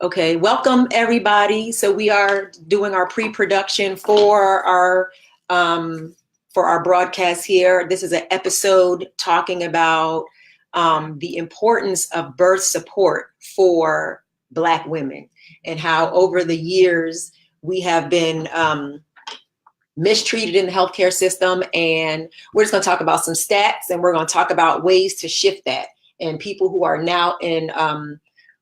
Okay, welcome everybody. So we are doing our pre-production for our broadcast here. This is an episode talking about the importance of birth support for Black women and how over the years we have been mistreated in the healthcare system. And we're just going to talk about some stats, and we're going to talk about ways to shift that, and people who are now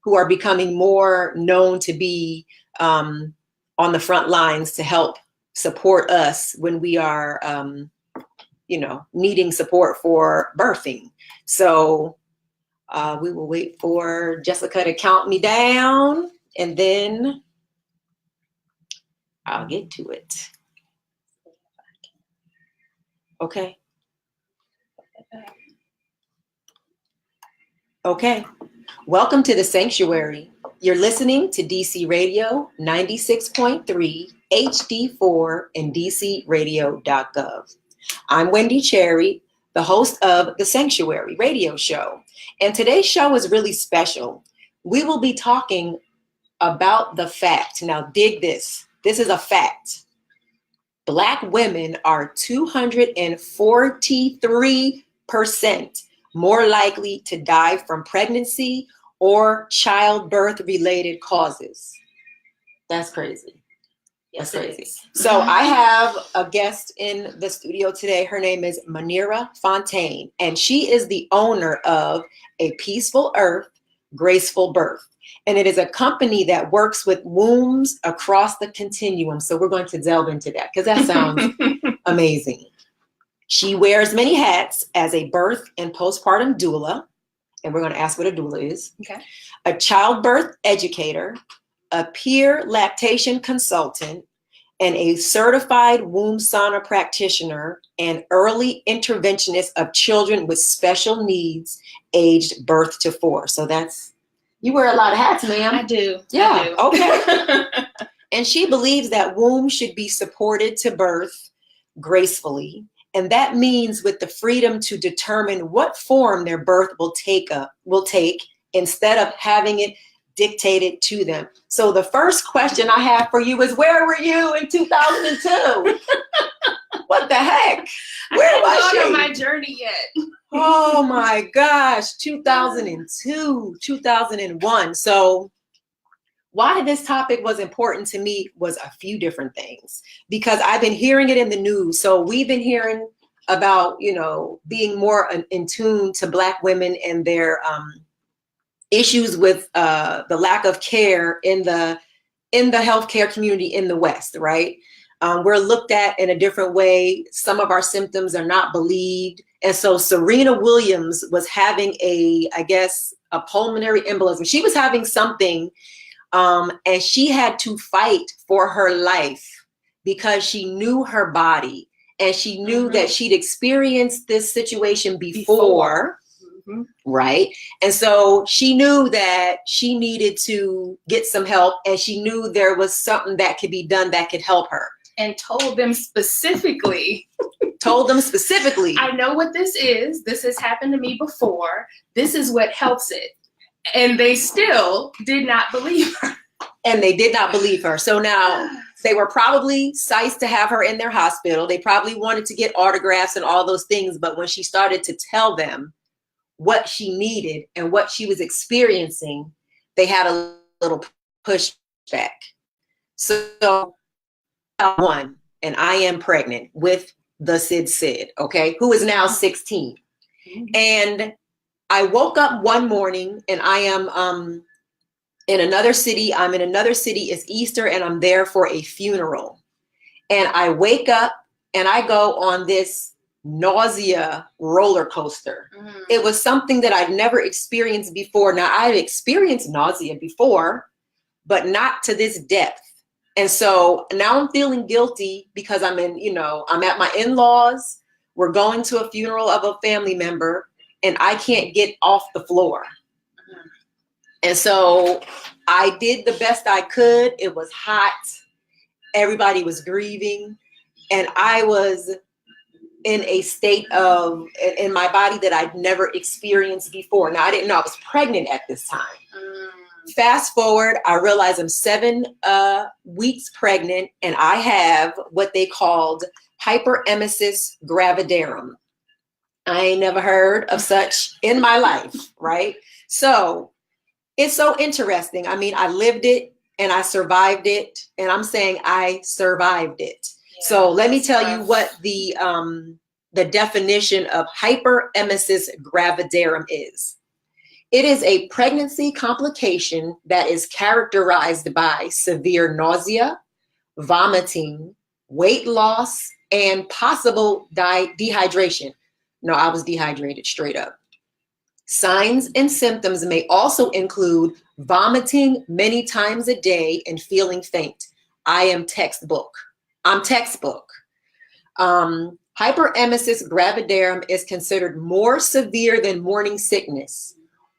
who are becoming more known to be on the front lines to help support us when we are, needing support for birthing. So we will wait for Jessica to count me down, and then I'll get to it. Okay. Okay. Welcome to the Sanctuary. You're listening to DC Radio 96.3, HD4, and DCRadio.gov. I'm Wendy Cherry, the host of the Sanctuary radio show. And today's show is really special. We will be talking about the fact. Now, dig this. This is a fact. Black women are 243% more likely to die from pregnancy or childbirth-related causes. That's crazy. That's crazy. So I have a guest in the studio today. Her name is Muneera Fontaine, and she is the owner of A Peaceful Earth, Graceful Birth. And it is a company that works with wombs across the continuum. So we're going to delve into that because that sounds amazing. She wears many hats as a birth and postpartum doula, and we're going to ask what a doula is. Okay. A childbirth educator, a peer lactation consultant, and a certified womb sauna practitioner and early interventionist of children with special needs aged birth to 4. So you wear a lot of hats, ma'am. I do. Yeah. I do. Okay. And she believes that wombs should be supported to birth gracefully. And that means with the freedom to determine what form their birth will take instead of having it dictated to them. So the first question I have for you is, where were you in 2002? What the heck? Where was you? I haven't gone on my journey yet. Oh my gosh, 2002, 2001. So why this topic was important to me was a few different things, because I've been hearing it in the news. So we've been hearing about, being more in tune to Black women and their issues with the lack of care in the healthcare community in the West, right? We're looked at in a different way. Some of our symptoms are not believed. And so Serena Williams was having a pulmonary embolism. She was having something, and she had to fight for her life because she knew her body and she knew that she'd experienced this situation before. Mm-hmm. Right. And so she knew that she needed to get some help, and she knew there was something that could be done that could help her. And told them specifically, I know what this is. This has happened to me before. This is what helps it. And they still did not believe her. So now they were probably psyched to have her in their hospital. They probably wanted to get autographs and all those things. But when she started to tell them what she needed and what she was experiencing, they had a little pushback. So one, and I am pregnant with the Sid, okay, who is now 16. Mm-hmm. And I woke up one morning and I am in another city. I'm in another city. It's Easter and I'm there for a funeral. And I wake up and I go on this nausea roller coaster. Mm-hmm. It was something that I'd never experienced before. Now, I've experienced nausea before, but not to this depth. And so now I'm feeling guilty because I'm at my in-laws. We're going to a funeral of a family member and I can't get off the floor. Mm-hmm. And so I did the best I could. It was hot. Everybody was grieving. And I was in a state in my body that I'd never experienced before. Now, I didn't know I was pregnant at this time. fast forward, I realize I'm 7 weeks pregnant, and I have what they called hyperemesis gravidarum. I ain't never heard of such in my life, right? So it's so interesting. I mean, I lived it and I survived it, and I'm saying I survived it. Yeah, so let me tell you what the definition of hyperemesis gravidarum is. It is a pregnancy complication that is characterized by severe nausea, vomiting, weight loss, and possible dehydration. No, I was dehydrated straight up. Signs and symptoms may also include vomiting many times a day and feeling faint. I am textbook. I'm textbook. Hyperemesis gravidarum is considered more severe than morning sickness.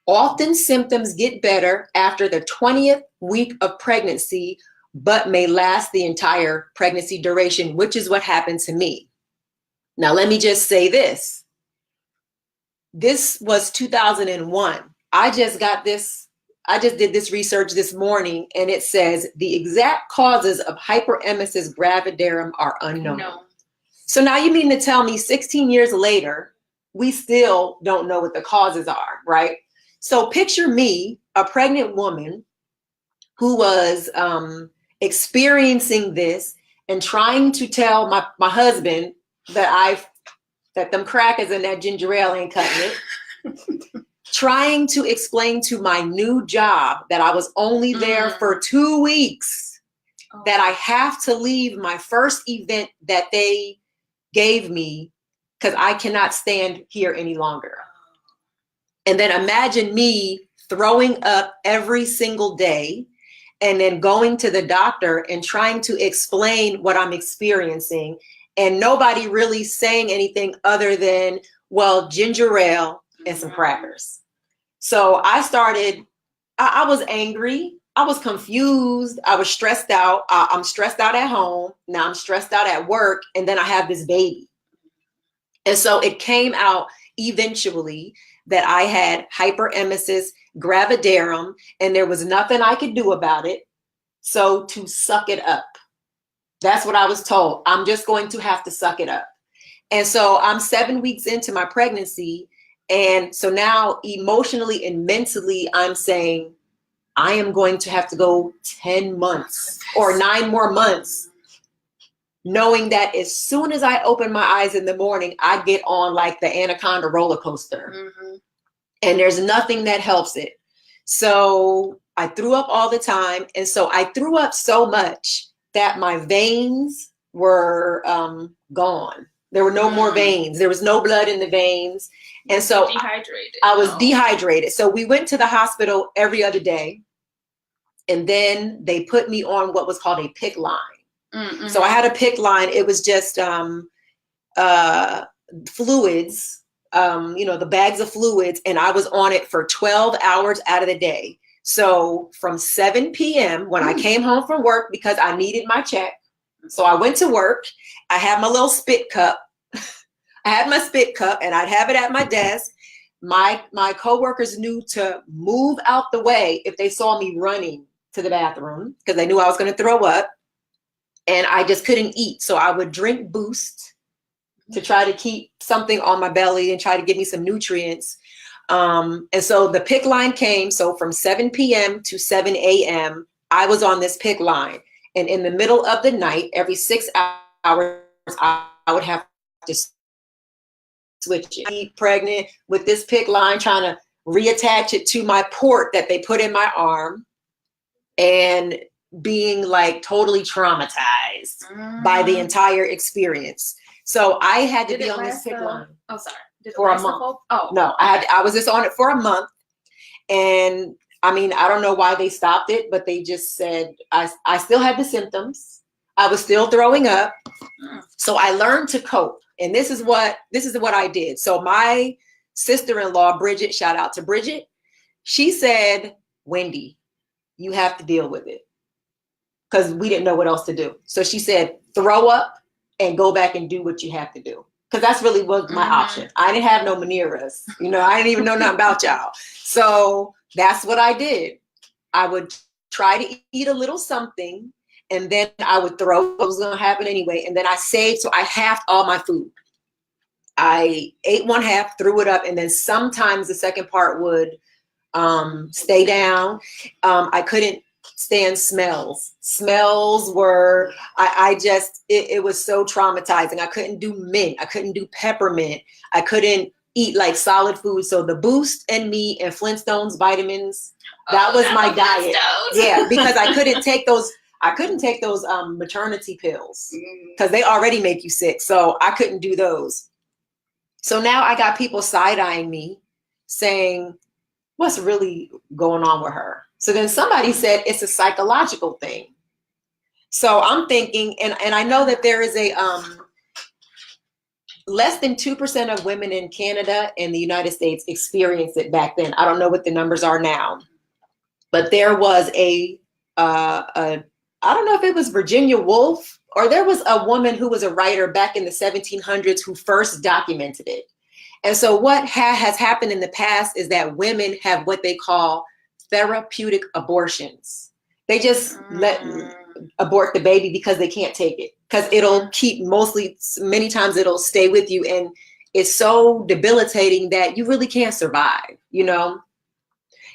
Often symptoms get better after the 20th week of pregnancy, but may last the entire pregnancy duration, which is what happened to me. Now, let me just say this. This was 2001. I just did this research this morning, and it says the exact causes of hyperemesis gravidarum are unknown. No. So now you mean to tell me 16 years later, we still don't know what the causes are, right? So picture me, a pregnant woman who was experiencing this and trying to tell my husband that them crackers and that ginger ale ain't cutting it. Trying to explain to my new job that I was only there for 2 weeks, that I have to leave my first event that they gave me because I cannot stand here any longer. And then imagine me throwing up every single day and then going to the doctor and trying to explain what I'm experiencing, and nobody really saying anything other than, well, ginger ale and some crackers. So I was angry. I was confused. I was stressed out. I'm stressed out at home. Now I'm stressed out at work. And then I have this baby. And so it came out eventually that I had hyperemesis gravidarum, and there was nothing I could do about it. So to suck it up. That's what I was told. I'm just going to have to suck it up. And so I'm 7 weeks into my pregnancy. And so now emotionally and mentally, I'm saying, I am going to have to go 10 months or 9 more months, knowing that as soon as I open my eyes in the morning, I get on like the Anaconda roller coaster. Mm-hmm. And there's nothing that helps it. So I threw up all the time. And so I threw up so much that my veins were gone. There were no more veins. There was no blood in the veins. And so dehydrated. I was dehydrated. So we went to the hospital every other day. And then they put me on what was called a PICC line. Mm-hmm. So I had a PICC line. It was just fluids, the bags of fluids. And I was on it for 12 hours out of the day. So from 7 p.m. when I came home from work, because I needed my check. So I went to work. I had my little spit cup. I had my spit cup, and I'd have it at my desk. My coworkers knew to move out the way if they saw me running to the bathroom, because they knew I was going to throw up, and I just couldn't eat. So I would drink Boost to try to keep something on my belly and try to give me some nutrients. And so the PICC line came. So from 7 p.m. to 7 a.m., I was on this PICC line. And in the middle of the night, every 6 hours, I would have to switch it. Be pregnant with this PICC line, trying to reattach it to my port that they put in my arm, and being like totally traumatized by the entire experience. So I had to be on this PICC line. Oh, sorry. For a month. No, I was just on it for a month. And I mean, I don't know why they stopped it, but they just said I still had the symptoms. I was still throwing up. So I learned to cope. And this is what I did. So my sister-in-law, Bridget, shout out to Bridget. She said, Wendy, you have to deal with it. Because we didn't know what else to do. So she said, throw up and go back and do what you have to do. Because that's really was my option. I didn't have no Muneeras. I didn't even know nothing about y'all. So that's what I did. I would try to eat a little something, and then I would throw what was going to happen anyway. And then I saved, so I halved all my food. I ate one half, threw it up, and then sometimes the second part would stay down. I couldn't stand smells. Smells were, it was so traumatizing. I couldn't do mint. I couldn't do peppermint. I couldn't eat like solid food. So the Boost and Me and Flintstones vitamins, that was my diet. Yeah, because I couldn't take those maternity pills because they already make you sick. So I couldn't do those. So now I got people side-eyeing me saying, what's really going on with her? So then somebody said it's a psychological thing. So I'm thinking, and I know that there is a less than 2% of women in Canada and the United States experienced it back then. I don't know what the numbers are now, but there was I don't know if it was Virginia Woolf, or there was a woman who was a writer back in the 1700s who first documented it. And so what has happened in the past is that women have what they call therapeutic abortions. They just abort the baby because they can't take it, because it'll keep many times it'll stay with you. And it's so debilitating that you really can't survive, you know?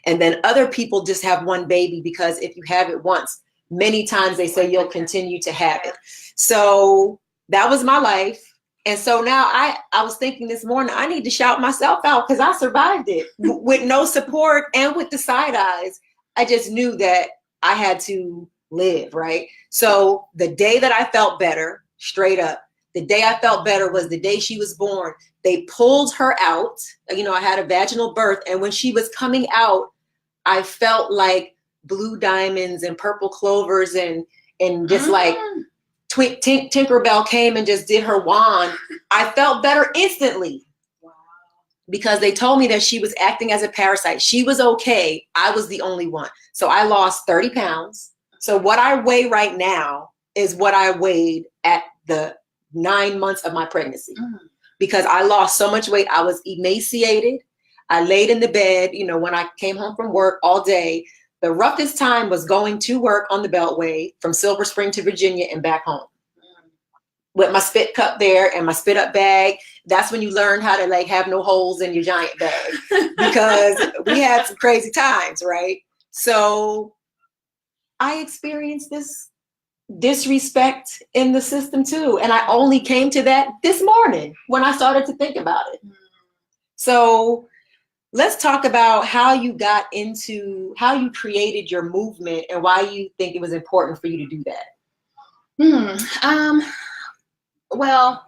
And then other people just have one baby because if you have it once, many times they say you'll continue to have it. So that was my life. And so now I was thinking this morning, I need to shout myself out because I survived it with no support and with the side eyes. I just knew that I had to live, right? So the day that I felt better, straight up, the day I felt better was the day she was born. They pulled her out. You know, I had a vaginal birth. And when she was coming out, I felt like blue diamonds and purple clovers and just like Tinkerbell came and just did her wand. I felt better instantly. Wow. Because they told me that she was acting as a parasite. She was okay. I was the only one. So I lost 30 pounds. So what I weigh right now is what I weighed at the 9 months of my pregnancy. Because I lost so much weight. I was emaciated. I laid in the bed, you know, when I came home from work all day. The roughest time was going to work on the Beltway from Silver Spring to Virginia and back home with my spit cup there and my spit up bag. That's when you learn how to like have no holes in your giant bag, because we had some crazy times, right? So I experienced this disrespect in the system too. And I only came to that this morning when I started to think about it. So let's talk about how you created your movement and why you think it was important for you to do that. Well,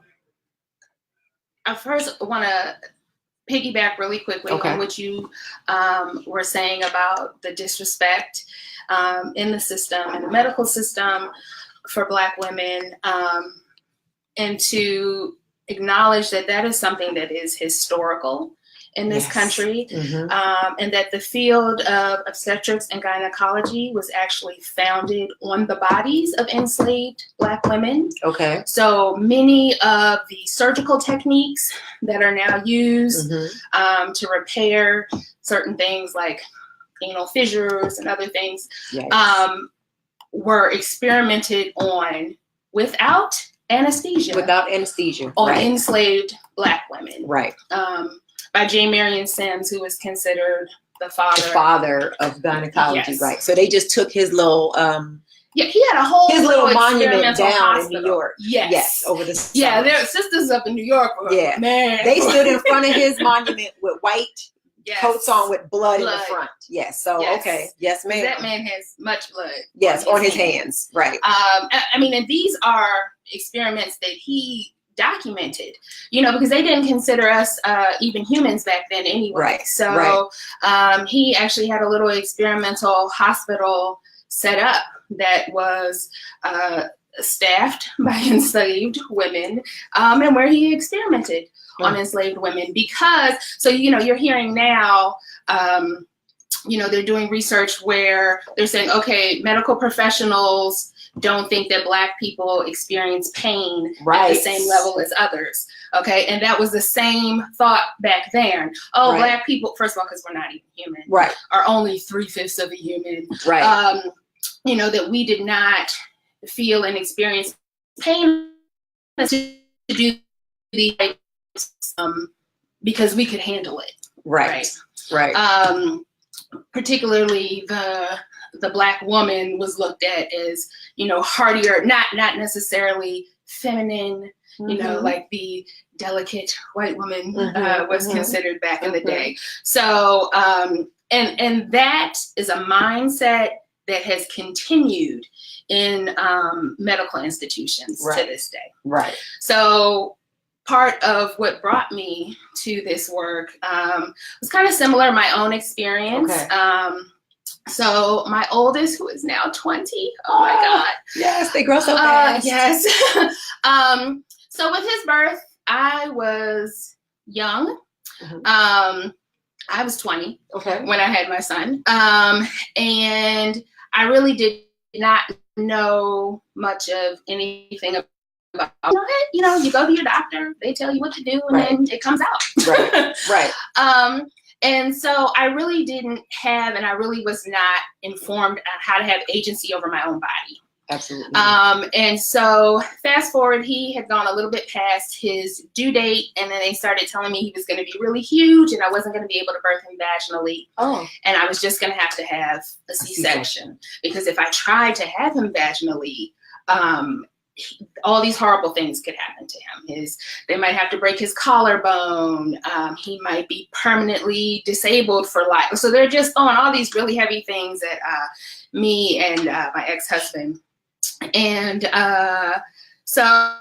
I first want to piggyback really quickly on what you were saying about the disrespect in the system, in the medical system for Black women, and to acknowledge that that is something that is historical in this country, and that the field of obstetrics and gynecology was actually founded on the bodies of enslaved Black women. Okay. So many of the surgical techniques that are now used to repair certain things like anal fissures and other things were experimented on without anesthesia. On enslaved Black women. Right. By J. Marion Sims, who was considered the father of gynecology, right? So they just took his little he had a whole little monument down hospital in New York. Yes, over the summer. Yeah, their sisters up in New York. Man, they stood in front of his monument with white coats on with blood in the front. Yes. So yes, ma'am. That man has much blood. Yes, on his hands. Right. I mean, and these are experiments that he documented, you know, because they didn't consider us even humans back then anyway. Right. So he actually had a little experimental hospital set up that was staffed by enslaved women, and where he experimented on enslaved women. Because, so, you know, you're hearing now, you know, they're doing research where they're saying, okay, medical professionals don't think that Black people experience pain right. at the same level as others. Okay, and that was the same thought back then. Oh, right. Black people, first of all, because we're not even human, right, are only 3/5 of a human, right? You know, that we did not feel and experience pain to do the because we could handle it, right, right. Particularly the Black woman was looked at as, you know, hardier, not necessarily feminine. You know, like the delicate white woman was considered back in the day. So, and that is a mindset that has continued in medical institutions to this day. Right. So part of what brought me to this work was kind of similar, my own experience. Okay. So my oldest, who is now 20, oh my God. Yes, they grow so fast. Yes. So with his birth, I was young. I was 20 when I had my son. And I really did not know much of anything about, you know, you go to your doctor, they tell you what to do, and then it comes out. Right, right. And so I really didn't have, and I really was not informed on how to have agency over my own body. Absolutely. And so fast forward, he had gone a little bit past his due date, and then they started telling me he was going to be really huge and I wasn't going to be able to birth him vaginally. Oh. And I was just going to have a C-section because if I tried to have him vaginally, all these horrible things could happen to him. They might have to break his collarbone. He might be permanently disabled for life. So they're just throwing all these really heavy things at me and my ex-husband. And so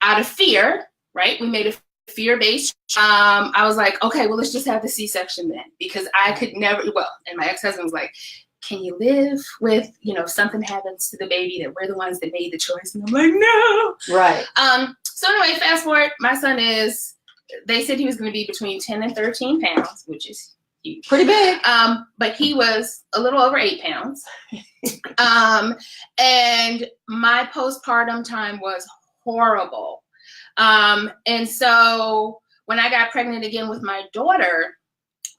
out of fear, right, we made a fear-based, I was like, okay, well, let's just have the C-section then, because I could never, and my ex-husband was like, can you live with, you know, if something happens to the baby that we're the ones that made the choice? And I'm like, no. Right. So anyway, fast forward, my son they said he was going to be between 10 and 13 pounds, which is huge. Pretty big. But he was a little over 8 pounds. And my postpartum time was horrible. And so when I got pregnant again with my daughter,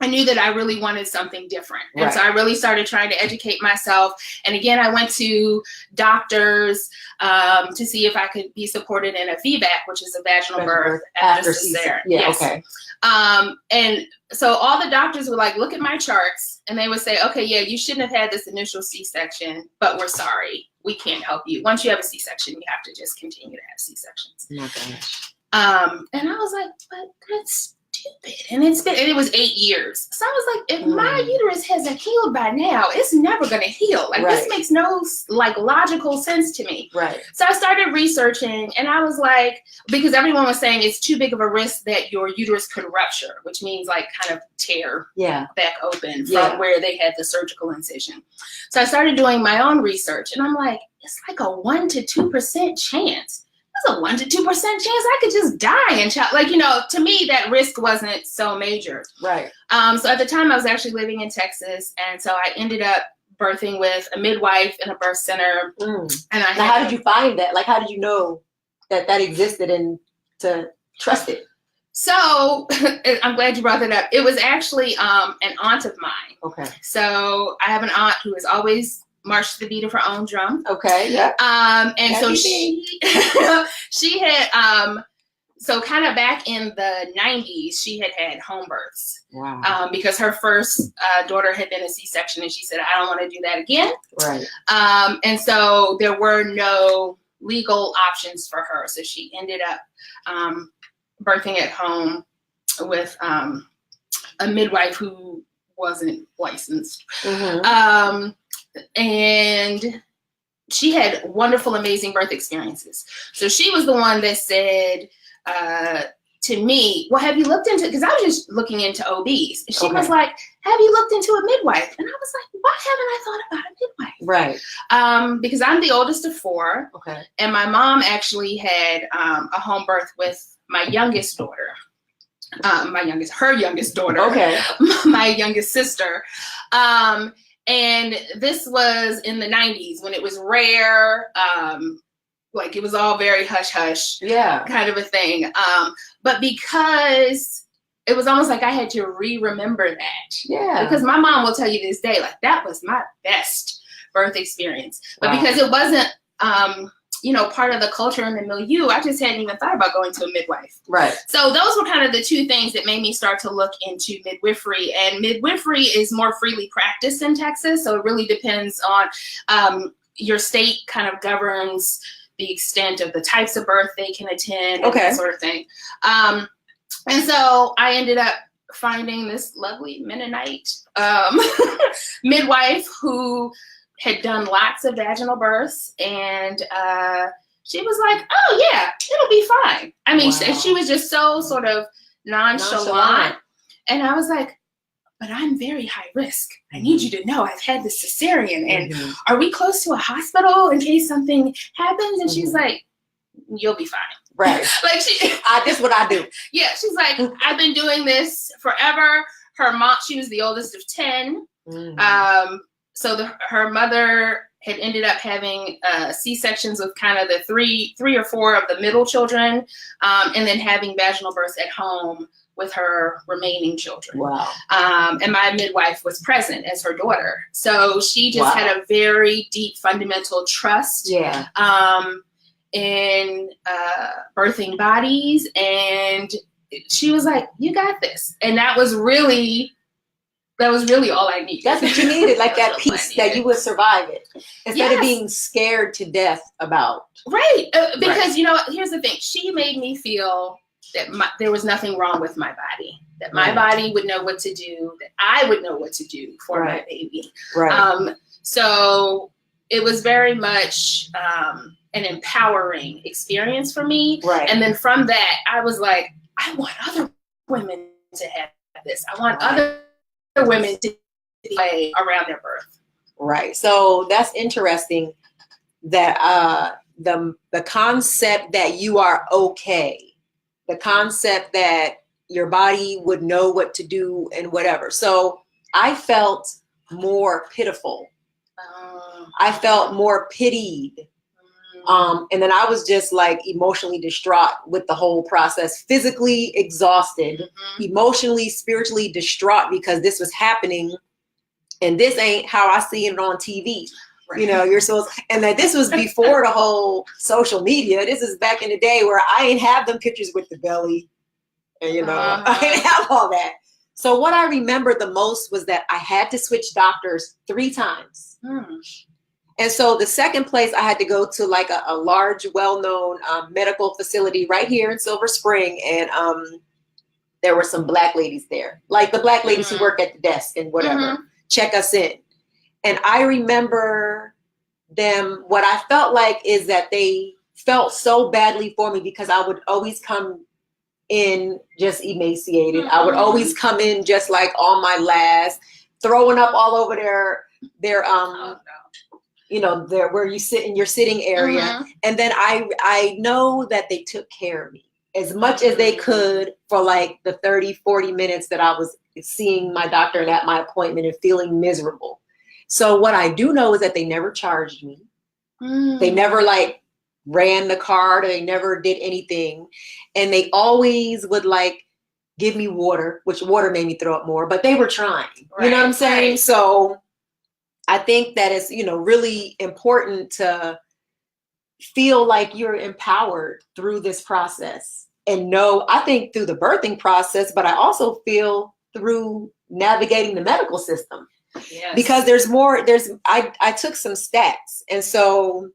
I knew that I really wanted something different. And so I really started trying to educate myself. And again, I went to doctors to see if I could be supported in a VBAC, which is a vaginal birth after cesarean. Yeah, yes. Okay. And so all the doctors would like, look at my charts and they would say, okay, yeah, you shouldn't have had this initial C-section, but we're sorry. We can't help you. Once you have a C-section, you have to just continue to have C-sections. Oh my gosh. And I was like, but that's stupid. And it was 8 years. So I was like, if my uterus hasn't healed by now, it's never going to heal. Like this makes no like logical sense to me. Right. So I started researching and I was like, because everyone was saying it's too big of a risk that your uterus could rupture, which means like kind of tear back open from where they had the surgical incision. So I started doing my own research and I'm like, it's like a 1 to 2% chance. There's a 1 to 2% chance I could just die in child. Like, you know, to me, that risk wasn't so major. Right. So at the time I was actually living in Texas. And so I ended up birthing with a midwife in a birth center. And how did you find that? Like, how did you know that existed and to trust it? So I'm glad you brought that up. It was actually an aunt of mine. Okay. So I have an aunt who is always marched to the beat of her own drum. Okay. Yeah. And so she had so kind of back in the 90s, she had home births. Wow. Because her first daughter had been a C-section, and she said, I don't want to do that again. Right. And so there were no legal options for her, so she ended up birthing at home with a midwife who wasn't licensed. And she had wonderful, amazing birth experiences. So she was the one that said to me, well, have you looked into, because I was just looking into OBs. And she was like, have you looked into a midwife? And I was like, why haven't I thought about a midwife? Right. Because I'm the oldest of 4. Okay. And my mom actually had a home birth with my youngest daughter. Her youngest daughter. Okay. My youngest sister. And this was in the 90s when it was rare. Like it was all very hush hush, kind of a thing. But because it was almost like I had to remember that. Because my mom will tell you this day, like that was my best birth experience. But because it wasn't, part of the culture and the milieu, I just hadn't even thought about going to a midwife. Right. So those were kind of the two things that made me start to look into midwifery. And midwifery is more freely practiced in Texas. So it really depends on your state kind of governs the extent of the types of birth they can attend and that sort of thing. And so I ended up finding this lovely Mennonite midwife who had done lots of vaginal births, and she was like, oh yeah, it'll be fine. I mean, she was just so sort of nonchalant. And I was like, but I'm very high risk. I need you to know I've had this cesarean, and are we close to a hospital in case something happens? And she's like, you'll be fine. Right. Like this is what I do. Yeah. She's like, I've been doing this forever. Her mom, she was the oldest of 10. So her mother had ended up having C-sections with kind of the three or four of the middle children, and then having vaginal births at home with her remaining children. Wow. And my midwife was present as her daughter. So she just had a very deep fundamental trust in birthing bodies. And she was like, you got this. And that was really all I needed. That's what you needed, like that piece that you would survive it instead of being scared to death about. Right. Because, here's the thing. She made me feel that there was nothing wrong with my body, that my body would know what to do, that I would know what to do for my baby. Right. So it was very much an empowering experience for me. Right. And then from that, I was like, I want other women to have this. I want other women to play around their birth. Right. So that's interesting that the concept that you are okay, the concept that your body would know what to do and whatever. So I felt more pitiful. I felt more pitied. And then I was just like emotionally distraught with the whole process, physically exhausted, emotionally, spiritually distraught because this was happening. And this ain't how I see it on TV. Right. You're supposed, and that this was before the whole social media. This is back in the day where I ain't have them pictures with the belly. And, I didn't have all that. So what I remember the most was that I had to switch doctors 3 times. And so the second place I had to go to like a large, well-known medical facility right here in Silver Spring. And there were some Black ladies there, like the Black ladies who work at the desk and whatever, check us in. And I remember them, what I felt like is that they felt so badly for me because I would always come in just emaciated. I would always come in just like on my last, throwing up all over their where you sit in your sitting area. And then I know that they took care of me as much as they could for like the 30, 40 minutes that I was seeing my doctor and at my appointment and feeling miserable. So what I do know is that they never charged me. They never like ran the card, or they never did anything. And they always would like give me water, which water made me throw up more, but they were trying, you know what I'm saying? So I think that it's, really important to feel like you're empowered through this process and I think through the birthing process, but I also feel through navigating the medical system. Yes. Because I took some stats. And so,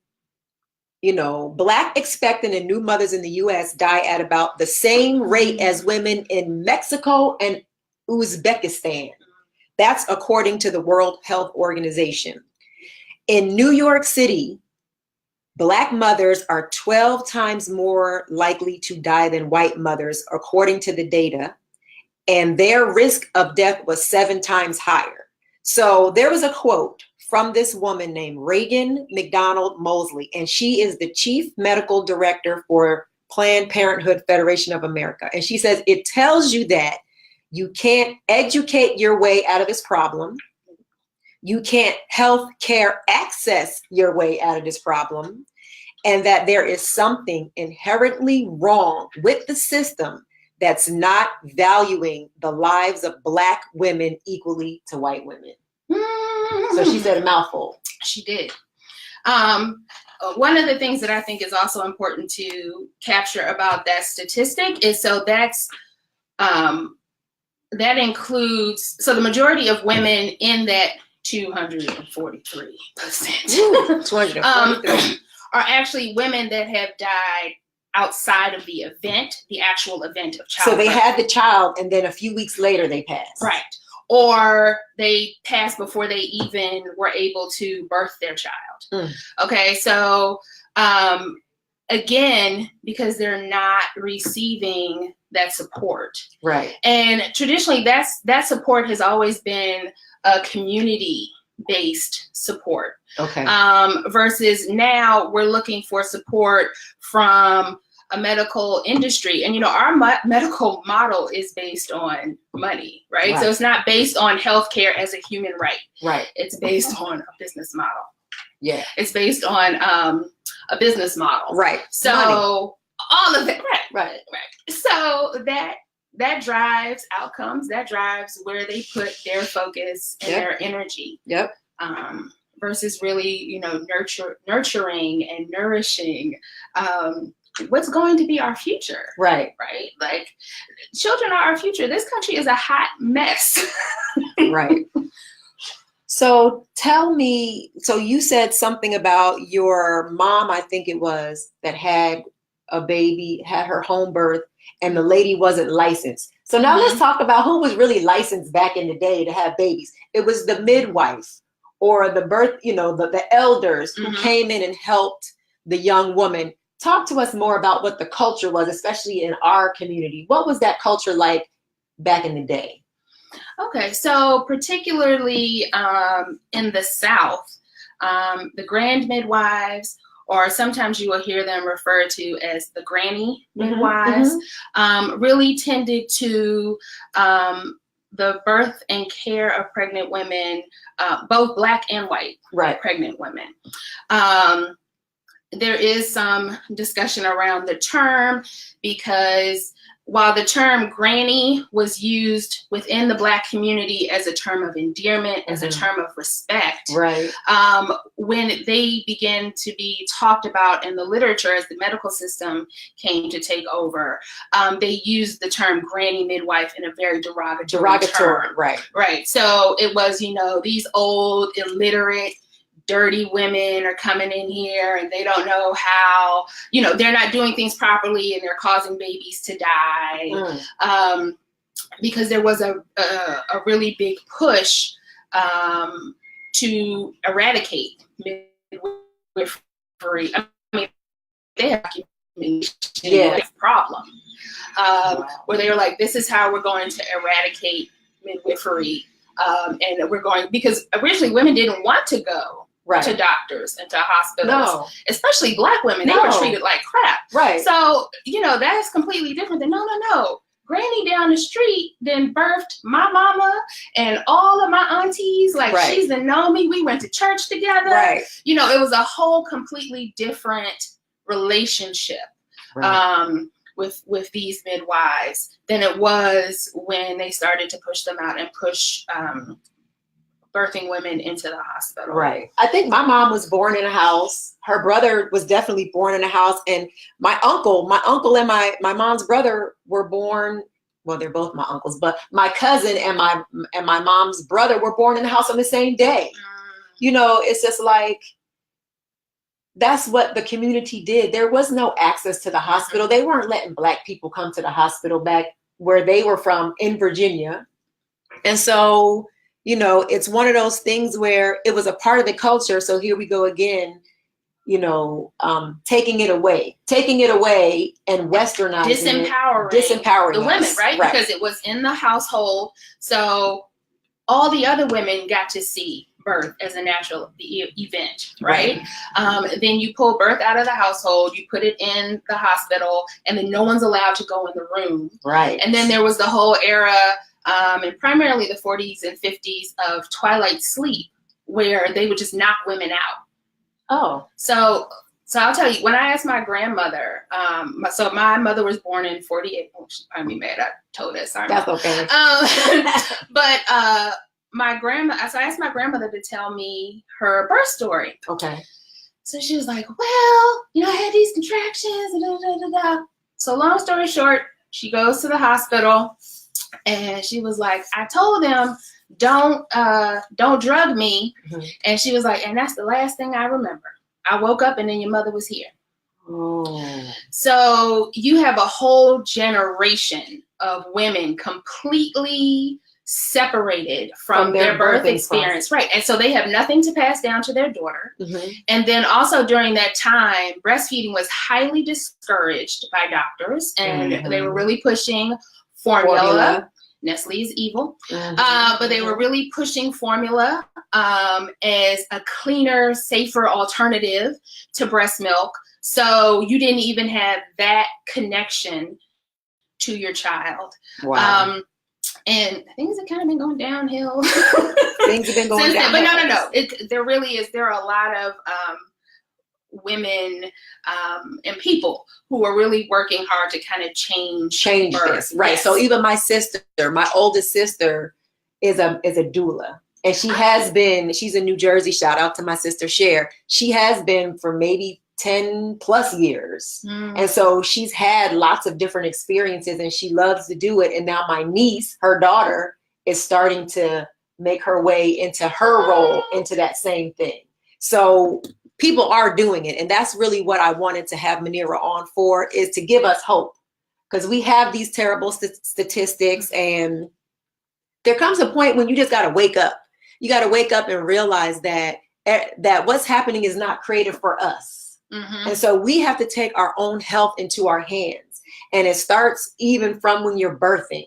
Black expectant and new mothers in the U.S. die at about the same rate as women in Mexico and Uzbekistan. That's according to the World Health Organization. In New York City, Black mothers are 12 times more likely to die than white mothers, according to the data. And their risk of death was 7 times higher. So there was a quote from this woman named Reagan McDonald Mosley, and she is the chief medical director for Planned Parenthood Federation of America. And she says, it tells you that you can't educate your way out of this problem. you can't health care access your way out of this problem, and that there is something inherently wrong with the system that's not valuing the lives of Black women equally to white women. So she said a mouthful. She did. One of the things that I think is also important to capture about that statistic is, so that's that includes, so the majority of women in that 243%, 243. are actually women that have died outside of the event, the actual event of childbirth. So they had the child, and then a few weeks later they passed. Right. Or they passed before they even were able to birth their child. Okay, so again, because they're not receiving that support. Right. And traditionally, that support has always been a community-based support. Okay. Versus now we're looking for support from a medical industry. And, you know, our medical model is based on money, right? So it's not based on healthcare as a human right. Right. It's based on a business model. Yeah. It's based on a business model. Right. So money. all of that. Right. So that drives outcomes. That drives where they put their focus and their energy. Yep. Versus really, you know, nurturing and nourishing what's going to be our future. Right. Right. Like, children are our future. This country is a hot mess. Right. So tell me, so you said something about your mom, I think it was, that had a baby, had her home birth, and the lady wasn't licensed. So now let's talk about who was really licensed back in the day to have babies. It was the midwife or the birth, you know, the elders who came in and helped the young woman. Talk to us more about what the culture was, especially in our community. What was that culture like back in the day? Okay, so particularly in the South, the grand midwives, or sometimes you will hear them referred to as the granny midwives, really tended to the birth and care of pregnant women, both Black and white pregnant women. There is some discussion around the term, because while the term granny was used within the Black community as a term of endearment, as a term of respect, when they began to be talked about in the literature as the medical system came to take over, they used the term granny midwife in a very derogatory term. Right. So it was, you know, these old, illiterate, dirty women are coming in here and they don't know how, you know, they're not doing things properly and they're causing babies to die. Because there was a really big push to eradicate midwifery. I mean, they have a problem where they were like, this is how we're going to eradicate midwifery. And we're going, because originally women didn't want to go to doctors and to hospitals, especially Black women. They were treated like crap. So, you know, that's completely different than no. Granny down the street then birthed my mama and all of my aunties. Like, she's the know me. We went to church together. You know, it was a whole completely different relationship with these midwives than it was when they started to push them out and push birthing women into the hospital. Right. I think my mom was born in a house. Her brother was definitely born in a house. And my uncle and my mom's brother were born, well, they're both my uncles, but my cousin and my mom's brother were born in the house on the same day. You know, it's just like, that's what the community did. There was no access to the hospital. They weren't letting Black people come to the hospital back where they were from in Virginia. And so, you know, it's one of those things where it was a part of the culture. So here we go again, you know, taking it away and westernizing disempowering the women, right? Because it was in the household. So all the other women got to see birth as a natural event, right? Then you pull birth out of the household, you put it in the hospital, and then no one's allowed to go in the room. And then there was the whole era, and primarily the 40s and 50s of twilight sleep, where they would just knock women out. Oh. So I'll tell you, when I asked my grandmother, so my mother was born in 48. Oh, she'd probably be mad I told that. Sorry. That's okay. But so I asked my grandmother to tell me her birth story. Okay. So she was like, well, I had these contractions. Da, da, da, da. So long story short, she goes to the hospital and she was like, I told them, don't drug me. Mm-hmm. And she was like, and that's the last thing I remember. I woke up and then your mother was here. Oh. So you have a whole generation of women completely separated from their birth experience. Right. And so they have nothing to pass down to their daughter. Mm-hmm. And then also during that time, breastfeeding was highly discouraged by doctors, and they were really pushing formula. Nestle is evil. But they were really pushing formula as a cleaner, safer alternative to breast milk. So you didn't even have that connection to your child. Wow. And things have kind of been going downhill. Things have been going downhill. But no. There are a lot of women and people who are really working hard to kind of change birth. This. Right. Yes. So even my sister, my oldest sister, is a doula. And she's in New Jersey. Shout out to my sister Cher. She has been for maybe 10 plus years. And so she's had lots of different experiences and she loves to do it. And now my niece, her daughter, is starting to make her way into her role into that same thing. So people are doing it. And that's really what I wanted to have Muneera on for, is to give us hope. Because we have these terrible statistics, and there comes a point when you just got to wake up. You got to wake up and realize that what's happening is not created for us. Mm-hmm. And so we have to take our own health into our hands. And it starts even from when you're birthing.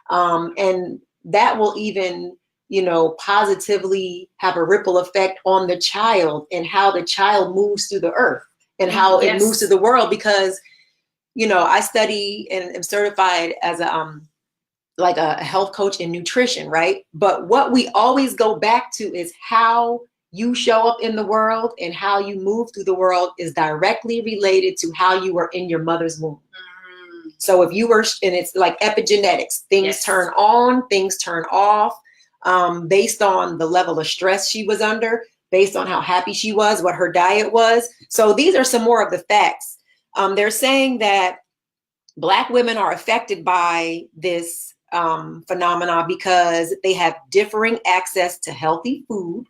And that will even, positively have a ripple effect on the child and how the child moves through the earth and how it moves through the world. Because, I study and am certified as a health coach in nutrition, right? But what we always go back to is how you show up in the world and how you move through the world is directly related to how you were in your mother's womb. Mm. So if you were, and it's like epigenetics, things turn on, things turn off, based on the level of stress she was under, based on how happy she was, what her diet was. So these are some more of the facts. They're saying that Black women are affected by this phenomena because they have differing access to healthy food,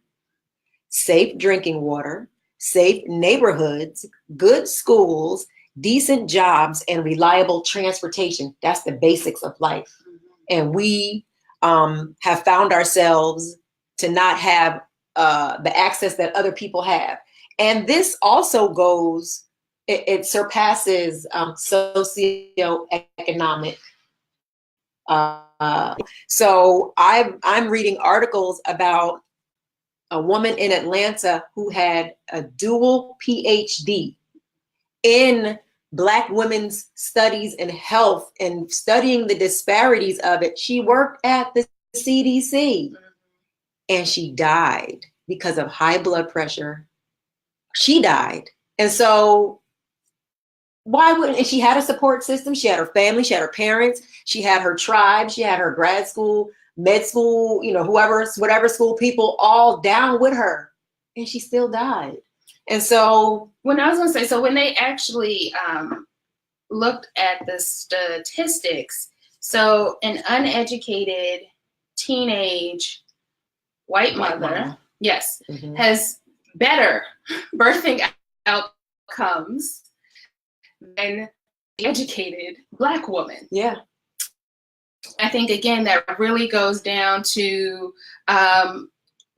safe drinking water, safe neighborhoods, good schools, decent jobs, and reliable transportation. That's the basics of life. And we have found ourselves to not have the access that other people have. And this also goes, it surpasses socioeconomic. So I'm reading articles about a woman in Atlanta who had a dual PhD in Black women's studies and health and studying the disparities of it. She worked at the CDC and she died because of high blood pressure. She died. And so why wouldn't, and she had a support system. She had her family, she had her parents, she had her tribe, she had her grad school, med school, whatever school people all down with her, and she still died. And so when they actually looked at the statistics, so an uneducated teenage white mother, has better birthing outcomes than the educated Black woman. Yeah. I think, again, that really goes down to the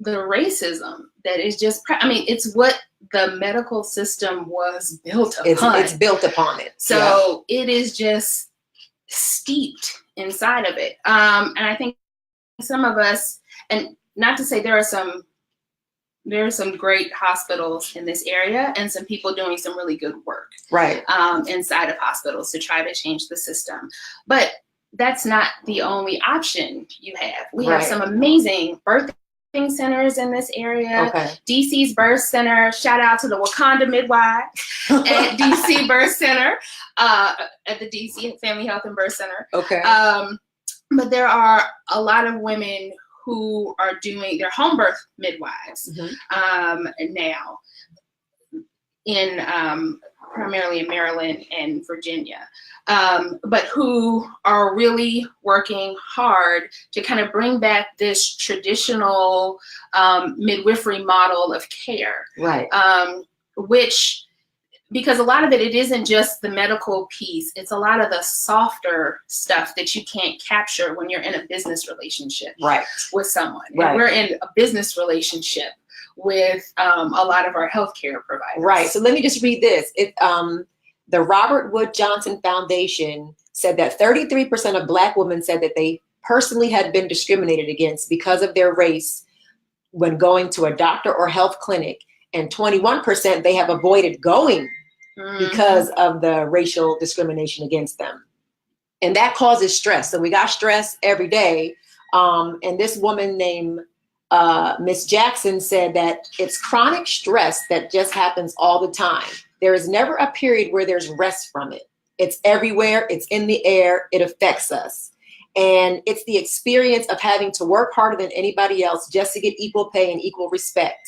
racism that is just, it's what the medical system was built upon. It's built upon it. So it is just steeped inside of it. And I think some of us, and not to say there are some great hospitals in this area and some people doing some really good work inside of hospitals to try to change the system. But that's not the only option you have. We have some amazing birthing centers in this area. Okay. DC's Birth Center. Shout out to the Wakanda midwives at DC Birth Center, at the DC Family Health and Birth Center. Okay. But there are a lot of women who are doing their home birth midwives now in primarily in Maryland and Virginia, but who are really working hard to kind of bring back this traditional midwifery model of care. Right. Which, because a lot of it isn't just the medical piece, it's a lot of the softer stuff that you can't capture when you're in a business relationship with someone. Right. And we're in a business relationship with a lot of our healthcare providers. Right. So let me just read this. The Robert Wood Johnson Foundation said that 33% of Black women said that they personally had been discriminated against because of their race when going to a doctor or health clinic, and 21% they have avoided going because of the racial discrimination against them. And that causes stress. So we got stress every day. And this woman named Miss Jackson said that it's chronic stress that just happens all the time. There is never a period where there's rest from it. It's everywhere. It's in the air. It affects us. And it's the experience of having to work harder than anybody else just to get equal pay and equal respect.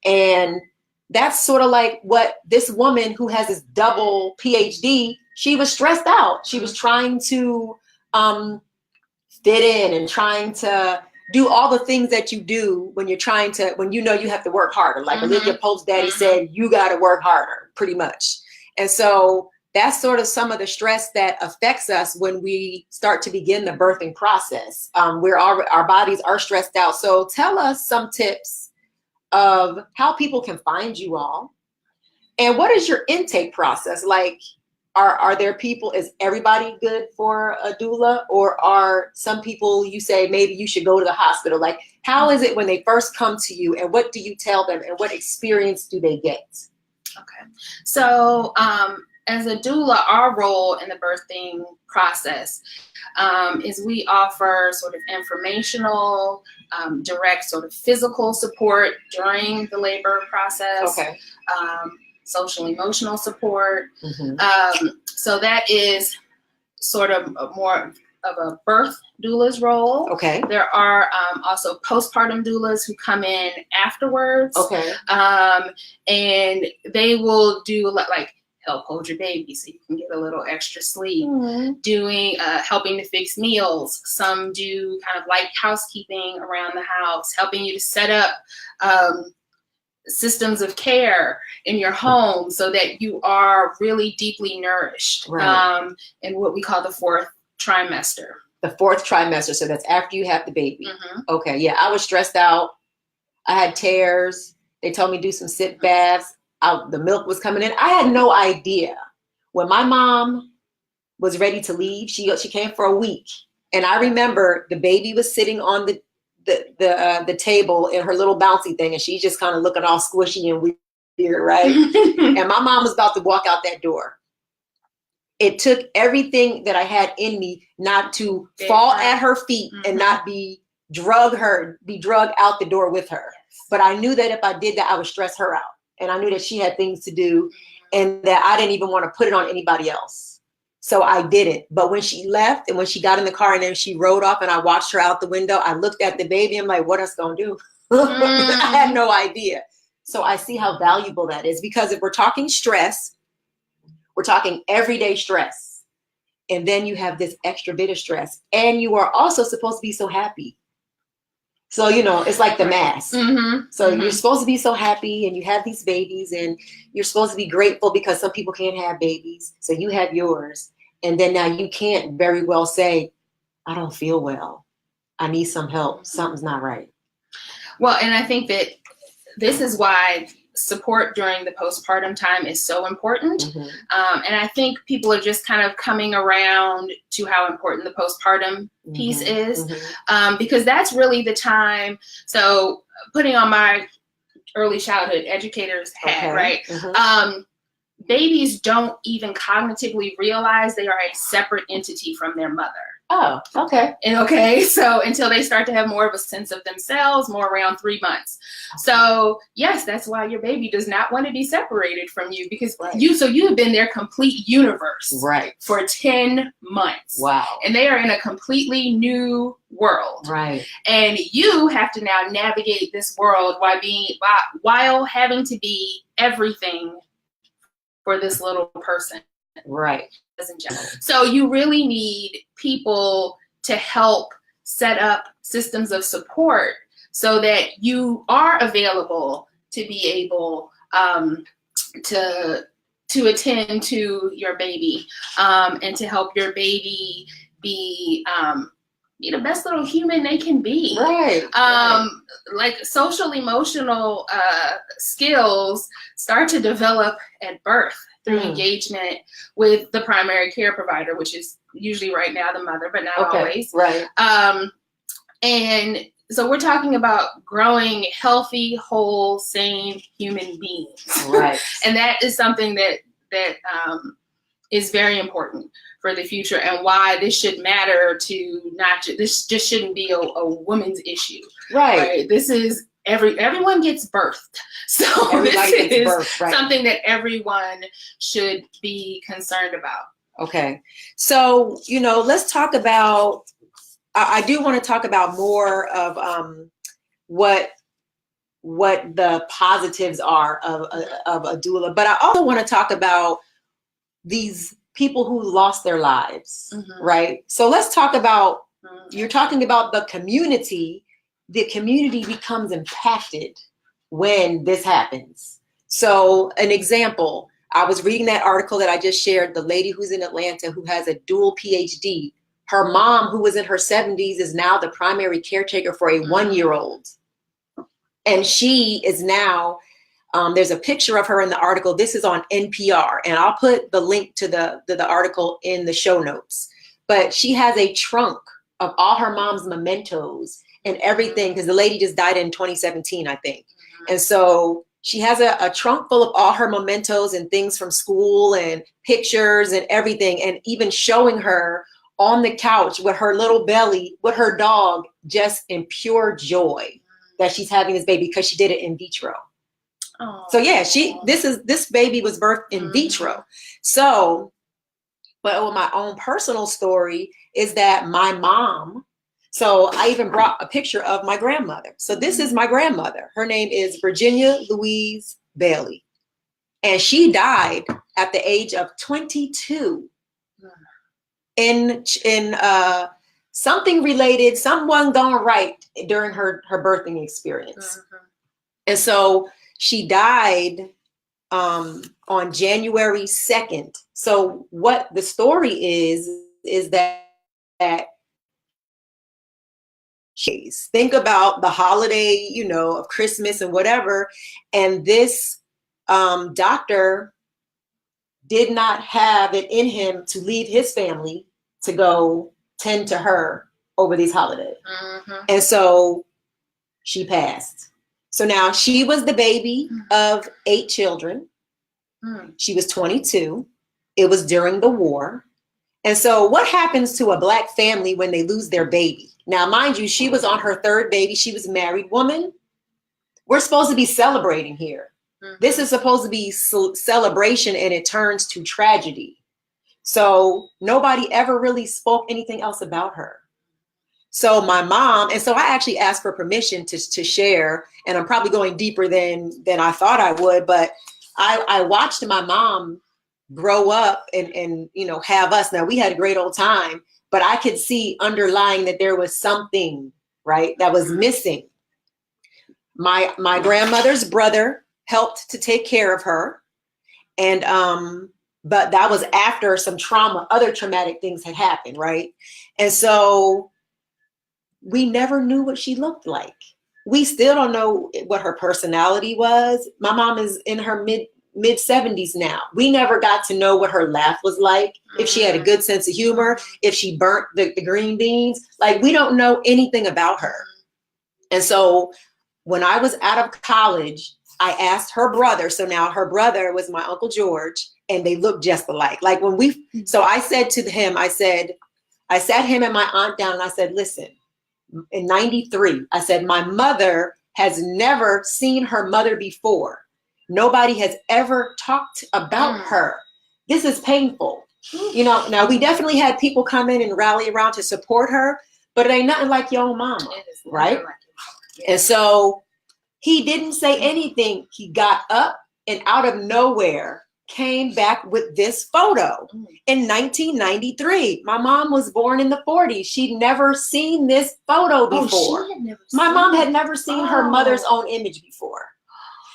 And that's sort of like what this woman who has this double PhD, she was stressed out. She was trying to fit in and trying to do all the things that you do when you're trying to, when you know you have to work harder. Like Olivia Pope's daddy said, you got to work harder, pretty much. And so that's sort of some of the stress that affects us when we start to begin the birthing process, where our bodies are stressed out. So tell us some tips of how people can find you all. And what is your intake process? Like, are there people, is everybody good for a doula, or are some people you say maybe you should go to the hospital? Like, how is it when they first come to you, and what do you tell them, and what experience do they get? Okay. So as a doula, our role in the birthing process is we offer sort of informational, direct sort of physical support during the labor process. Okay. Social emotional support. So that is sort of more of a birth doula's role. Okay. There are also postpartum doulas who come in afterwards. Okay. And they will do like help hold your baby so you can get a little extra sleep. Doing helping to fix meals. Some do kind of light housekeeping around the house, helping you to set up systems of care in your home so that you are really deeply nourished in what we call the fourth trimester. The fourth trimester. So that's after you have the baby. Okay. Yeah. I was stressed out. I had tears. They told me to do some sit baths. The milk was coming in. I had no idea. When my mom was ready to leave, she came for a week. And I remember the baby was sitting on the table in her little bouncy thing, and she's just kind of looking all squishy and weird, right? And my mom was about to walk out that door. It took everything that I had in me not to fall at her feet and not be drugged out the door with her. But I knew that if I did that, I would stress her out. And I knew that she had things to do and that I didn't even want to put it on anybody else. So I didn't. But when she left and when she got in the car and then she rode off and I watched her out the window, I looked at the baby. I'm like, what else gonna do? I had no idea. So I see how valuable that is, because if we're talking stress, we're talking everyday stress. And then you have this extra bit of stress. And you are also supposed to be so happy. So, it's like the mask. So you're supposed to be so happy and you have these babies and you're supposed to be grateful because some people can't have babies. So you have yours. And then now you can't very well say, I don't feel well. I need some help. Something's not right. Well, and I think that this is why support during the postpartum time is so important. And I think people are just kind of coming around to how important the postpartum piece is, because that's really the time. So putting on my early childhood educator's hat, right? Babies don't even cognitively realize they are a separate entity from their mother. Oh, okay. And okay, so until they start to have more of a sense of themselves, more around 3 months. So yes, that's why your baby does not want to be separated from you, because you have been their complete universe for 10 months. Wow. And they are in a completely new world. Right. And you have to now navigate this world while having to be everything for this little person. Right. So you really need people to help set up systems of support so that you are available to be able to attend to your baby and to help your baby be the best little human they can be. Right. Like social emotional skills start to develop at birth through engagement with the primary care provider, which is usually right now the mother, but not always. Right. And so we're talking about growing healthy, whole, sane human beings. Right. And that is something that is very important for the future, and why this should matter to this just shouldn't be a woman's issue. Right. This is everyone gets birthed. So Everybody this is birthed, something that everyone should be concerned about. Okay. So, let's talk about, I do want to talk about more of what the positives are of a doula, but I also want to talk about these people who lost their lives, right? So let's talk about, you're talking about the community becomes impacted when this happens. So an example, I was reading that article that I just shared, the lady who's in Atlanta who has a dual PhD. Her mom, who was in her 70s, is now the primary caretaker for a 1-year-old. And she is now, there's a picture of her in the article. This is on NPR, and I'll put the link to the article in the show notes. But she has a trunk of all her mom's mementos and everything, because the lady just died in 2017, I think. And so she has a trunk full of all her mementos and things from school and pictures and everything, and even showing her on the couch with her little belly, with her dog, just in pure joy that she's having this baby, because she did it in vitro. Oh. So yeah, this baby was birthed in vitro. So, but my own personal story is that my mom, so I even brought a picture of my grandmother. So this is my grandmother. Her name is Virginia Louise Bailey. And she died at the age of 22 in something related, someone gone right during her birthing experience. And so she died on January 2nd. So what the story is that think about the holiday, of Christmas and whatever. And this doctor did not have it in him to leave his family to go tend to her over these holidays. And so she passed. So now she was the baby of 8 children. She was 22. It was during the war. And so what happens to a Black family when they lose their baby? Now, mind you, she was on her 3rd baby. She was a married woman. We're supposed to be celebrating here. This is supposed to be celebration, and it turns to tragedy. So nobody ever really spoke anything else about her. So my mom, and so I actually asked for permission to share, and I'm probably going deeper than I thought I would, but I watched my mom grow up and have us. Now, we had a great old time, but I could see underlying that there was something, right, that was missing. My grandmother's brother helped to take care of her. And, but that was after some other traumatic things had happened, right? And so we never knew what she looked like. We still don't know what her personality was. My mom is in her mid 70s now. We never got to know what her laugh was like, if she had a good sense of humor, if she burnt the green beans. Like, we don't know anything about her. And so when I was out of college, I asked her brother. So now her brother was my Uncle George, and they looked just alike. Like so I said to him, I said, I sat him and my aunt down and I said, listen, in 93, I said, my mother has never seen her mother before. Nobody has ever talked about her. This is painful. You know, now we definitely had people come in and rally around to support her, but it ain't nothing like your own mama, right? Like yeah. And so he didn't say anything. He got up and out of nowhere came back with this photo in 1993. My mom was born in the 40s. She'd never seen this photo before. My mom had never seen her mother's own image before.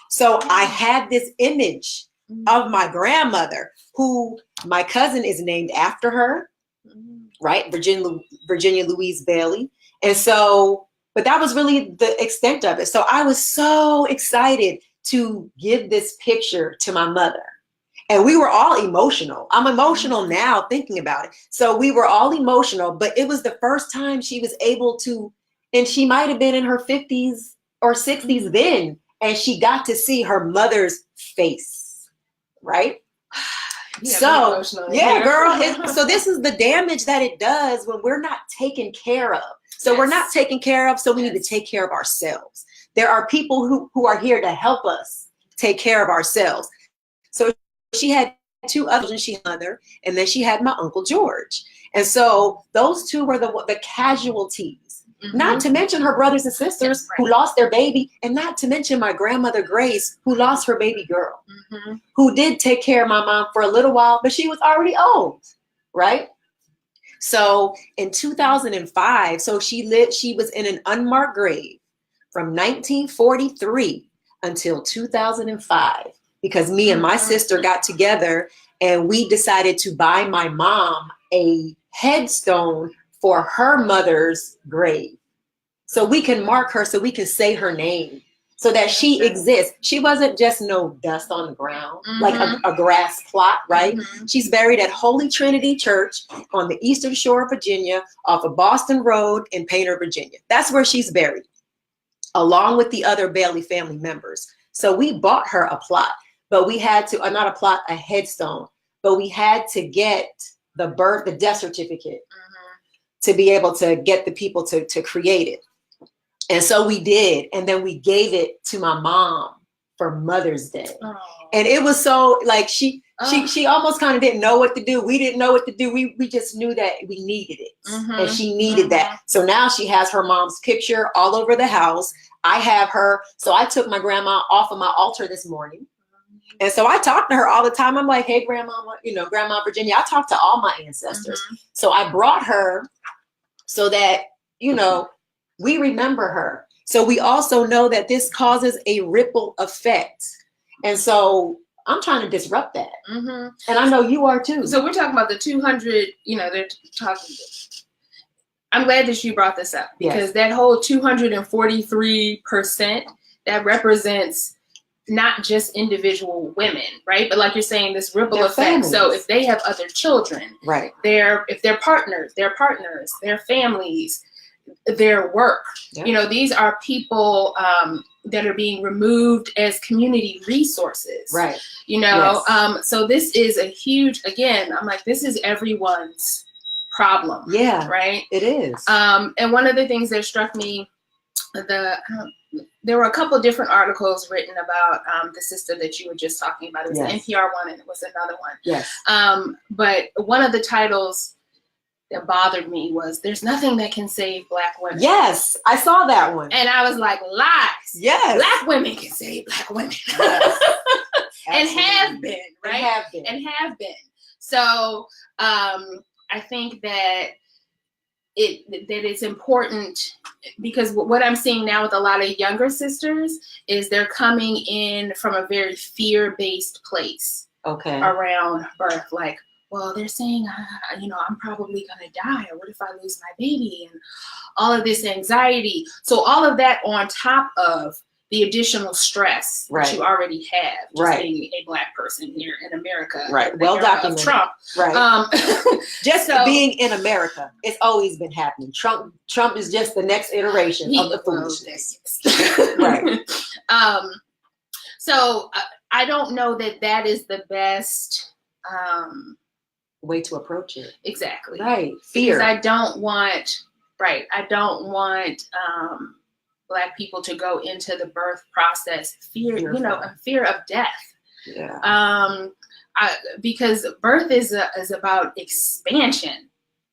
So I had this image of my grandmother, who my cousin is named after her, right? Virginia Louise Bailey. And so, but that was really the extent of it. So I was so excited to give this picture to my mother. And we were all emotional. I'm emotional now thinking about it. So we were all emotional, but it was the first time she was able to, and she might have been in her 50s or 60s then, and she got to see her mother's face, right? Yeah, so, yeah, girl. So this is the damage that it does when we're not taken care of. So we're not taken care of, so we need to take care of ourselves. There are people who are here to help us take care of ourselves. So she had two others, and she had mother, and then she had my Uncle George. And so those two were the casualties, not to mention her brothers and sisters who lost their baby, and not to mention my grandmother Grace, who lost her baby girl, who did take care of my mom for a little while, but she was already old, right? So in 2005, so she was in an unmarked grave from 1943 until 2005. Because me and my sister got together and we decided to buy my mom a headstone for her mother's grave. So we can mark her, so we can say her name, so that she exists. She wasn't just no dust on the ground, like a grass plot, right? She's buried at Holy Trinity Church on the eastern shore of Virginia, off of Boston Road in Painter, Virginia. That's where she's buried, along with the other Bailey family members. So we bought her a plot. But we had to, not a plot, a headstone, but we had to get the death certificate to be able to get the people to create it. And so we did. And then we gave it to my mom for Mother's Day. And it was so like, she almost kind of didn't know what to do. We didn't know what to do. We just knew that we needed it. And she needed that. So now she has her mom's picture all over the house. I have her. So I took my grandma off of my altar this morning. And so I talk to her all the time. I'm like, hey, Grandma, Grandma Virginia, I talk to all my ancestors. So I brought her so that, we remember her. So we also know that this causes a ripple effect. And so I'm trying to disrupt that. And I know you are too. So we're talking about the 200, they're talking. I'm glad that you brought this up, because that whole 243%, that represents not just individual women, right? But like you're saying, this ripple effect. Families. So if they have other children, right? If they're partners, their families, their work, these are people that are being removed as community resources, right? So this is a huge, again, I'm like, this is everyone's problem. Yeah, right. It is. And one of the things that struck me, there were a couple of different articles written about the sister that you were just talking about. It was an NPR one, and it was another one. Yes. But one of the titles that bothered me was, "There's nothing that can save Black women." Yes, I saw that one. And I was like, lies. Yes. Black women can save Black women. Yes. And have been, right? And have been. So I think that it's important, because what I'm seeing now with a lot of younger sisters is they're coming in from a very fear-based place around birth. Like, well, they're saying, I'm probably going to die, or what if I lose my baby, and all of this anxiety. So all of that on top of the additional stress that you already have, just being a Black person here in America. Right. Well documented. Trump. Right. Just being in America, it's always been happening. Trump is just the next iteration of the foolishness. Right. So I don't know that is the best way to approach it. Exactly. Right. Fear. Because I don't want Black people to go into the birth process fear of death. Yeah. Because birth is about expansion,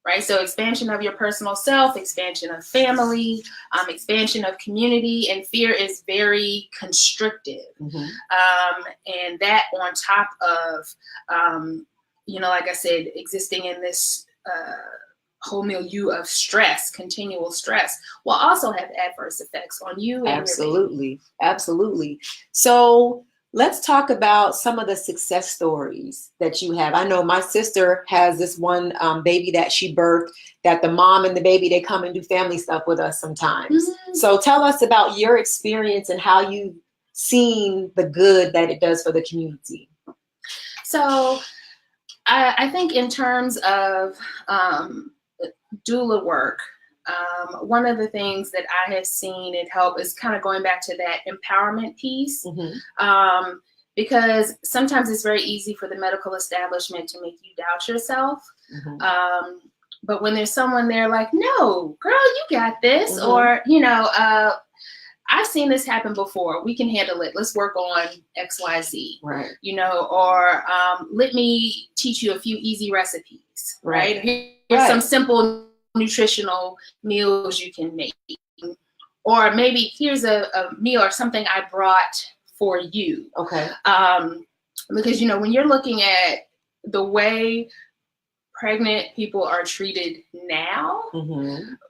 right? So expansion of your personal self, expansion of family, expansion of community, and fear is very constrictive. And that on top of, like I said, existing in this whole milieu of stress, continual stress, will also have adverse effects on you and Absolutely. your baby. Absolutely. So let's talk about some of the success stories that you have. I know my sister has this one baby that she birthed, that the mom and the baby, they come and do family stuff with us sometimes. So tell us about your experience and how you've seen the good that it does for the community. So I think in terms of doula work, one of the things that I have seen it help is kind of going back to that empowerment piece, because sometimes it's very easy for the medical establishment to make you doubt yourself. But when there's someone there like, no, girl, you got this, or, I've seen this happen before. We can handle it. Let's work on X, Y, Z. Right. Or let me teach you a few easy recipes. Right. Here's some simple nutritional meals you can make. Or maybe here's a meal or something I brought for you. Okay. Because, when you're looking at the way pregnant people are treated now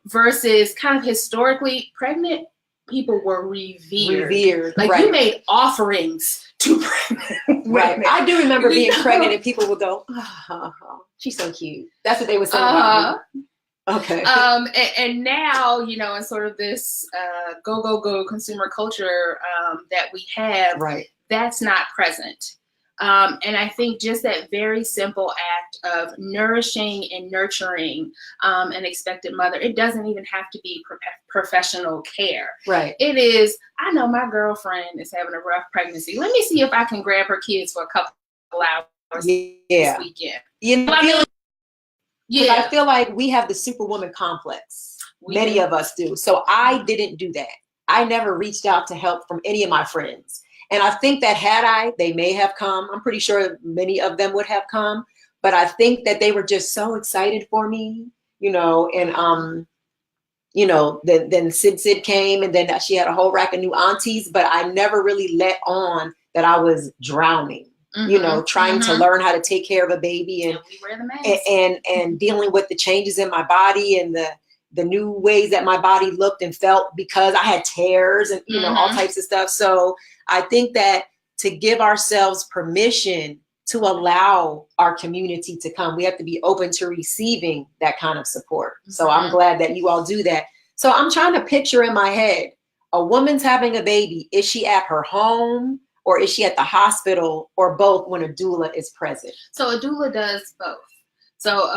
versus kind of historically, pregnant people were revered. Like you made offerings to pregnant women. Right. I do remember being pregnant and people would go, oh, she's so cute. That's what they would say about me. Okay. And now, in sort of this go consumer culture that we have, that's not present. And I think just that very simple act of nourishing and nurturing an expected mother, it doesn't even have to be professional care. Right. It is, I know my girlfriend is having a rough pregnancy. Let me see if I can grab her kids for a couple hours this weekend. I feel like we have the superwoman complex. Many of us do. So I didn't do that. I never reached out to help from any of my friends. And I think that they may have come. I'm pretty sure many of them would have come. But I think that they were just so excited for me, and then Sid came, and then she had a whole rack of new aunties, but I never really let on that I was drowning. Trying to learn how to take care of a baby and dealing with the changes in my body and the new ways that my body looked and felt because I had tears and, all types of stuff. So I think that to give ourselves permission to allow our community to come, we have to be open to receiving that kind of support. So I'm glad that you all do that. So I'm trying to picture in my head, a woman's having a baby. Is she at her home? Or is she at the hospital, or both when a doula is present? So a doula does both. So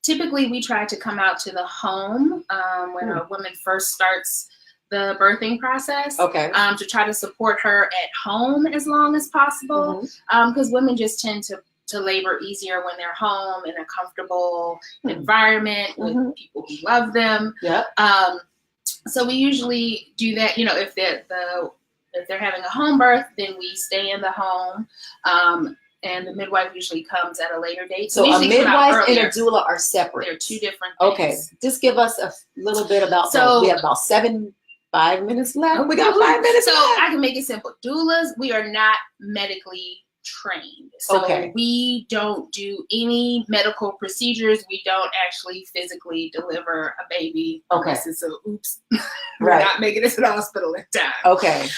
typically we try to come out to the home when a woman first starts the birthing process. Okay. To try to support her at home as long as possible. Because women just tend to labor easier when they're home in a comfortable environment with people who love them. So we usually do that, if they're having a home birth, then we stay in the home, and the midwife usually comes at a later date. So a midwife and a doula are separate. They're two different things. Okay, just give us a little bit about that. We have about 5 minutes left. We got 5 minutes left. I can make it simple. Doulas, we are not medically trained. So we don't do any medical procedures. We don't actually physically deliver a baby. Unless it's oops. We're not making this in the hospital in time. Okay.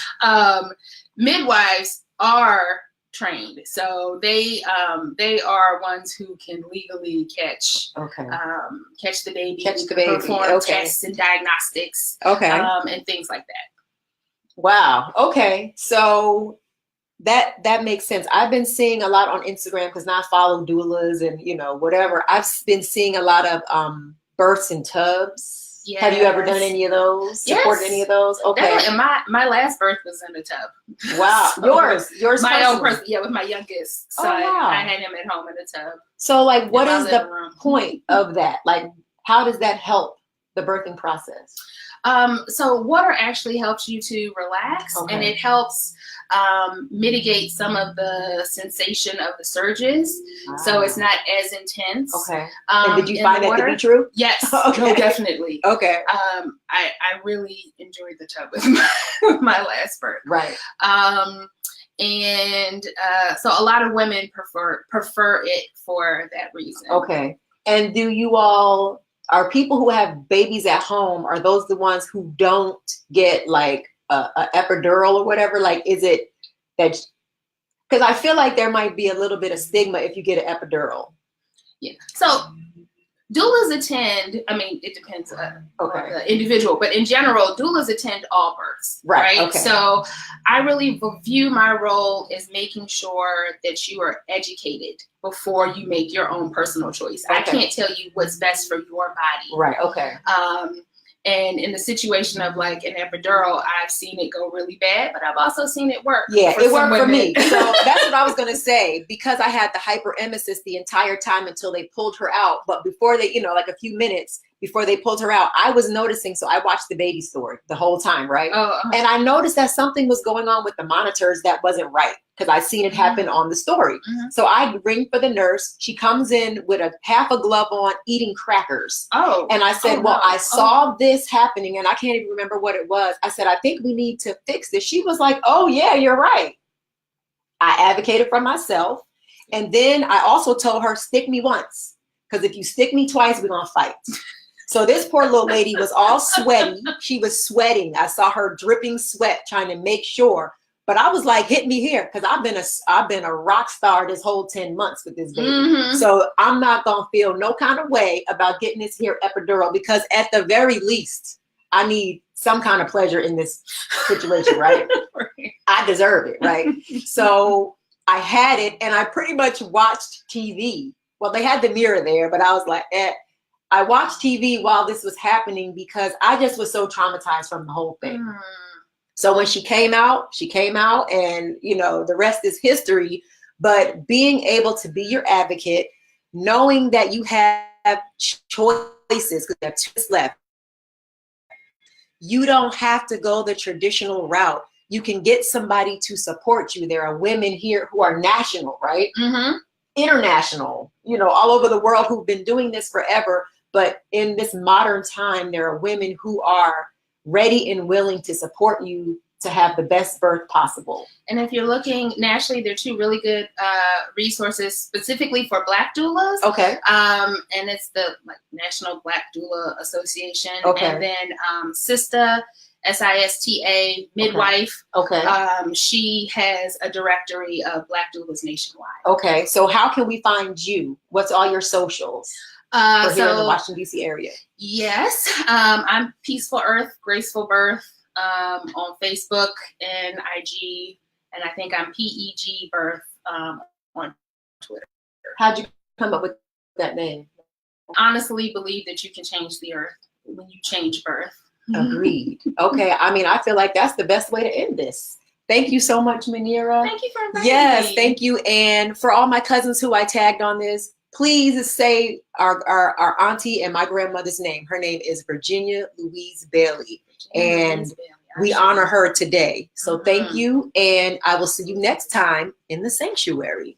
Midwives are trained. So they are ones who can legally catch the baby, perform tests and diagnostics, and things like that. Wow. Okay. So that makes sense. I've been seeing a lot on Instagram because now I follow doulas and whatever. I've been seeing a lot of births in tubs. Yes. Have you ever done any of those? Supported any of those? Okay. Definitely. And my last birth was in the tub. Wow. So yours my own person. Yeah, with my youngest son. Oh, wow. I had him at home in the tub. So like, what is the point of that? Like, how does that help the birthing process? So water actually helps you to relax, and it helps mitigate some of the sensation of the surges. So it's not as intense. Okay. And did you find that to be true? Yes. Okay. No, definitely. Okay. I really enjoyed the tub with my last birth. Right. And so a lot of women prefer it for that reason. Okay. And do you all, are people who have babies at home, are those the ones who don't get like a epidural or whatever? Like, is it that, because I feel like there might be a little bit of stigma if you get an epidural. Yeah. So doulas attend, I mean, it depends on the individual, but in general, doulas attend all births, right? Okay. So I really view my role as making sure that you are educated before you make your own personal choice. I can't tell you what's best for your body. Right, okay. And in the situation of like an epidural, I've seen it go really bad, but I've also seen it work. Yeah, it worked for me. So that's what I was going to say, because I had the hyperemesis the entire time until they pulled her out. But before they, like a few minutes before they pulled her out, I was noticing. So I watched the baby story the whole time, right? And I noticed that something was going on with the monitors that wasn't right, because I seen it happen on the story. So I ring for the nurse. She comes in with half a glove on, eating crackers. And I said, well, I saw this happening, and I can't even remember what it was. I said, I think we need to fix this. She was like, oh yeah, you're right. I advocated for myself. And then I also told her, stick me once, because if you stick me twice, we're going to fight. So this poor little lady was all sweaty. She was sweating. I saw her dripping sweat, trying to make sure. But I was like, hit me here, because I've been a rock star this whole 10 months with this baby. So I'm not going to feel no kind of way about getting this here epidural, because at the very least, I need some kind of pleasure in this situation, right? I deserve it, right? So I had it, and I pretty much watched TV. Well, they had the mirror there, but I was like, I watched TV while this was happening, because I just was so traumatized from the whole thing. So when she came out, and the rest is history. But being able to be your advocate, knowing that you have choices, because you have 2 left. You don't have to go the traditional route. You can get somebody to support you. There are women here who are national, right? International, all over the world, who've been doing this forever. But in this modern time, there are women who are ready and willing to support you to have the best birth possible. And if you're looking nationally, there are 2 really good resources specifically for Black doulas. And it's the National Black Doula Association. And then SISTA, SISTA, Midwife. She has a directory of Black doulas nationwide. So how can we find you? What's all your socials? For here in the Washington, D.C. area. Yes. I'm Peaceful Earth, Graceful Birth on Facebook and IG. And I think I'm PEG Birth on Twitter. How'd you come up with that name? Honestly believe that you can change the earth when you change birth. Agreed. Okay. I mean, I feel like that's the best way to end this. Thank you so much, Muneera. Thank you for inviting me. Yes, thank you. And for all my cousins who I tagged on this, please say our auntie and my grandmother's name. Her name is Virginia Louise Bailey. And we honor her today. So thank you. And I will see you next time in the sanctuary.